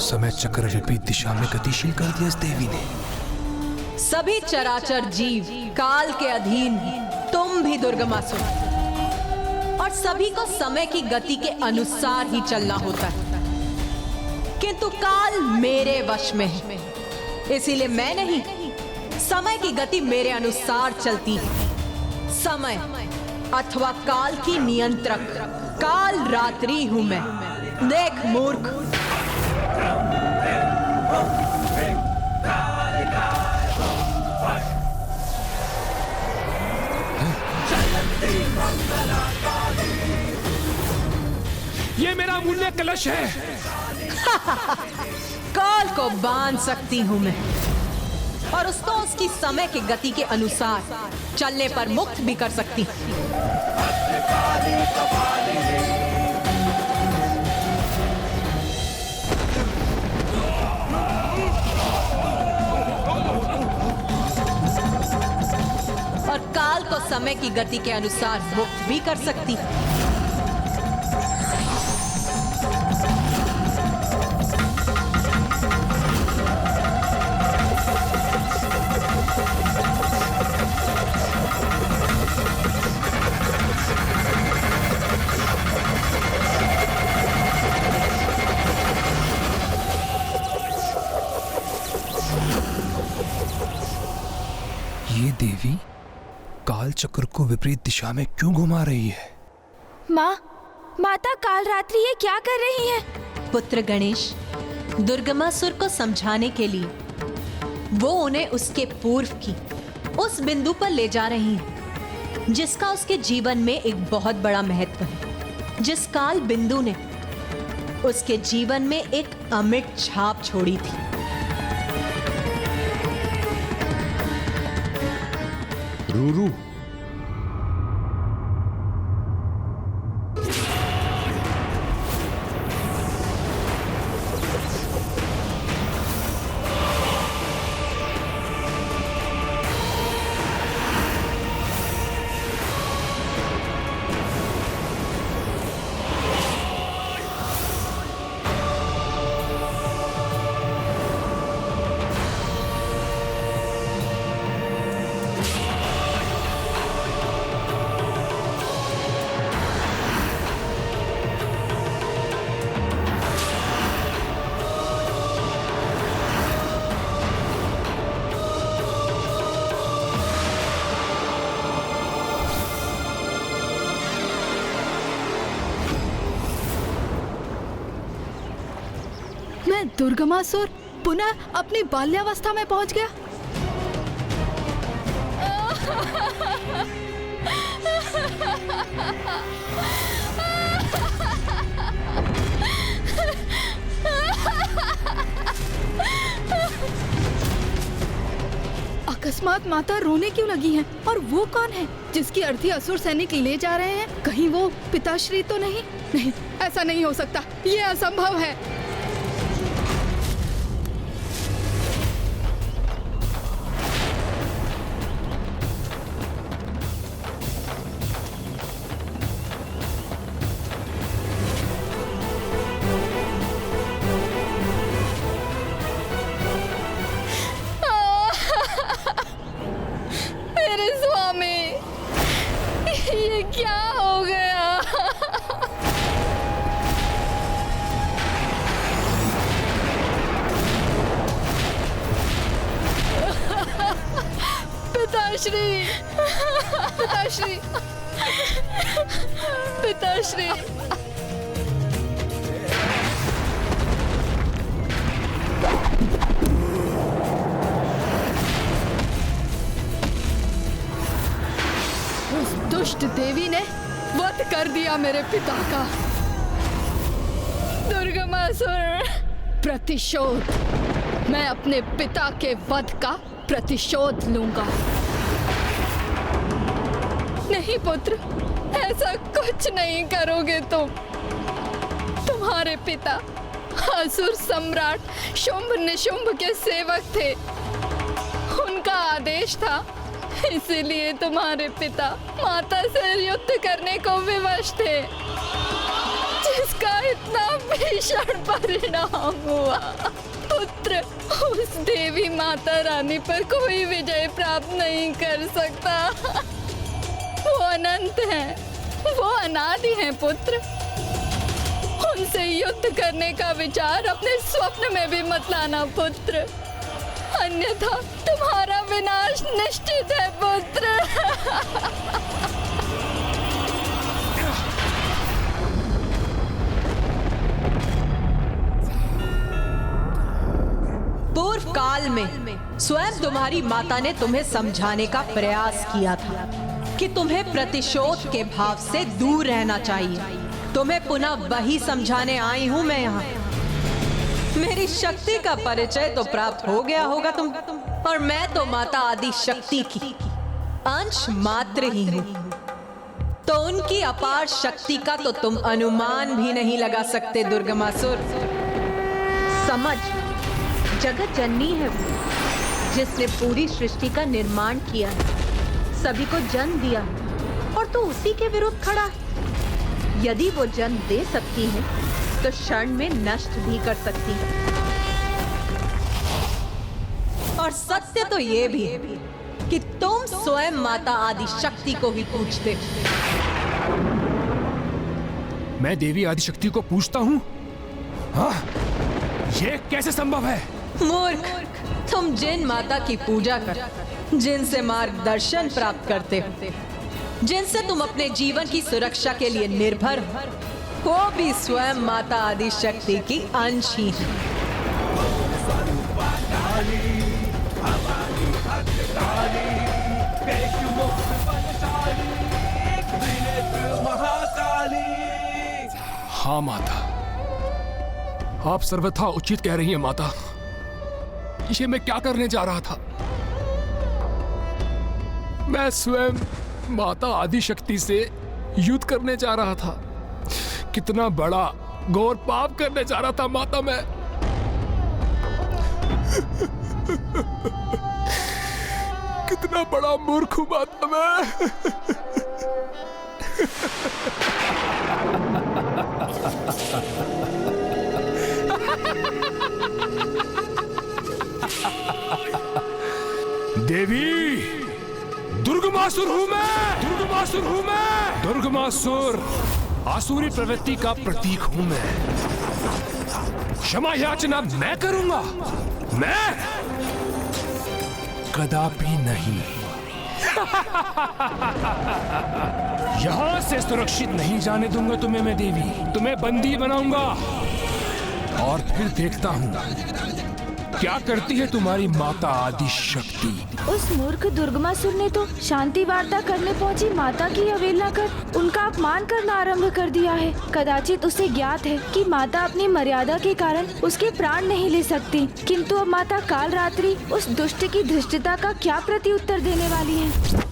समय चक्र विपरीत दिशा में गतिशील कर दिया इस देवी ने। सभी चराचर जीव काल के अधीन हैं, तुम भी दुर्गमासुर, और सभी को समय की गति के अनुसार ही चलना होता है, किंतु काल मेरे वश में है, इसीलिए मैं नहीं, समय की गति मेरे अनुसार चलती है। समय अथवा काल की नियंत्रक काल रात्रि हूं मैं। देख मूर्ख, ये मेरा अमूल्य कलश है। काल को बांध सकती हूं मैं, और उसको उसकी समय की गति के अनुसार चलने पर मुक्त भी कर सकती हूं। और काल को समय की गति के अनुसार मुक्त भी कर सकती हूं। ये देवी काल चक्र को विपरीत दिशा में क्यों घुमा रही है? माता कालरात्रि ये क्या कर रही है? पुत्र गणेश, दुर्गमासुर को समझाने के लिए वो उन्हें उसके पूर्व की उस बिंदु पर ले जा रही है जिसका उसके जीवन में एक बहुत बड़ा महत्व है, जिस काल बिंदु ने उसके जीवन में एक अमिट छाप छोड़ी थी। रूरू, मैं दुर्गमासुर पुनः अपनी बाल्यावस्था में पहुंच गया। अकस्मात माता रोने क्यों लगी हैं? और वो कौन है जिसकी अर्थी असुर सैनिक ले जा रहे हैं? कहीं वो पिताश्री तो नहीं? नहीं, ऐसा नहीं हो सकता, ये असंभव है। ये क्या हो गया? पिताश्री, पिताश्री, पिताश्री। उस दुष्ट देवी ने वध कर दिया मेरे पिता का। दुर्गमासुर, प्रतिशोध। मैं अपने पिता के वध का प्रतिशोध लूंगा। नहीं पुत्र, ऐसा कुछ नहीं करोगे तुम। तुम्हारे पिता असुर सम्राट शुंभ निशुंभ के सेवक थे। उनका आदेश था, इसीलिए तुम्हारे पिता माता से युद्ध करने को विवश थे। जिस इसका इतना भीषण परिणाम हुआ। पुत्र उस देवी माता रानी पर कोई विजय प्राप्त नहीं कर सकता। वो अनंत हैं, वो अनादि हैं पुत्र। उनसे युद्ध करने का विचार अपने स्वप्न में भी मत लाना पुत्र, अन्यथा तुम्हारा विनाश निश्चित है पुत्र। पूर्व काल में स्वयं तुम्हारी माता ने तुम्हें समझाने का प्रयास किया था कि तुम्हें प्रतिशोध के भाव से दूर रहना चाहिए। तुम्हें पुनः वही समझाने आई हूं मैं यहाँ। मेरी शक्ति का परिचय तो प्राप्त हो गया होगा तुम, और मैं तो माता आदि शक्ति की अंश मात्र ही हूं, तो उनकी अपार शक्ति का तो तुम अनुमान भी नहीं लगा सकते दुर्गमासुर। समझ, जगत जननी है वो, जिसने पूरी सृष्टि का निर्माण किया है, सभी को जन्म दिया है, और तू उसी के विरुद्ध खड़ा है। यदि वो जन्म दे सकती है तो क्षण में नष्ट भी कर सकती है। और सत्य तो ये भी है कि तुम स्वयं माता आदि शक्ति को ही पूजते हो। मैं देवी आदिशक्ति को पूछता हूँ? हाँ, ये कैसे संभव है? मूर्ख, तुम जिन माता की पूजा कर, जिनसे मार्गदर्शन प्राप्त करते हो, जिनसे तुम अपने जीवन की सुरक्षा के लिए निर्भर हो, वो भी स्वयं माता आदि शक्ति की अंश ही है। हाँ माता, आप सर्वथा उचित कह रही हैं माता। ये मैं क्या करने जा रहा था? मैं स्वयं माता आदि शक्ति से युद्ध करने जा रहा था। कितना बड़ा घोर पाप करने जा रहा था माता मैं। कितना बड़ा मूर्ख हूं माता मैं। देवी, दुर्गमासुर हूं मैं, दुर्गमासुर हूं मैं, दुर्गमासुर आसुरी प्रवृत्ति का प्रतीक हूं मैं। क्षमा याचना मैं करूंगा, मैं कदापि नहीं। यहां से सुरक्षित नहीं जाने दूंगा तुम्हें मैं देवी। तुम्हें बंदी बनाऊंगा और फिर देखता हूं क्या करती है तुम्हारी माता आदि शक्ति। उस मूर्ख दुर्गमासुर ने तो शांति वार्ता करने पहुंची माता की अवहेलना कर उनका अपमान करना आरंभ कर दिया है। कदाचित उसे ज्ञात है कि माता अपनी मर्यादा के कारण उसके प्राण नहीं ले सकती, किंतु अब माता काल रात्रि उस दुष्ट की धृष्टता का क्या प्रत्युत्तर देने वाली है।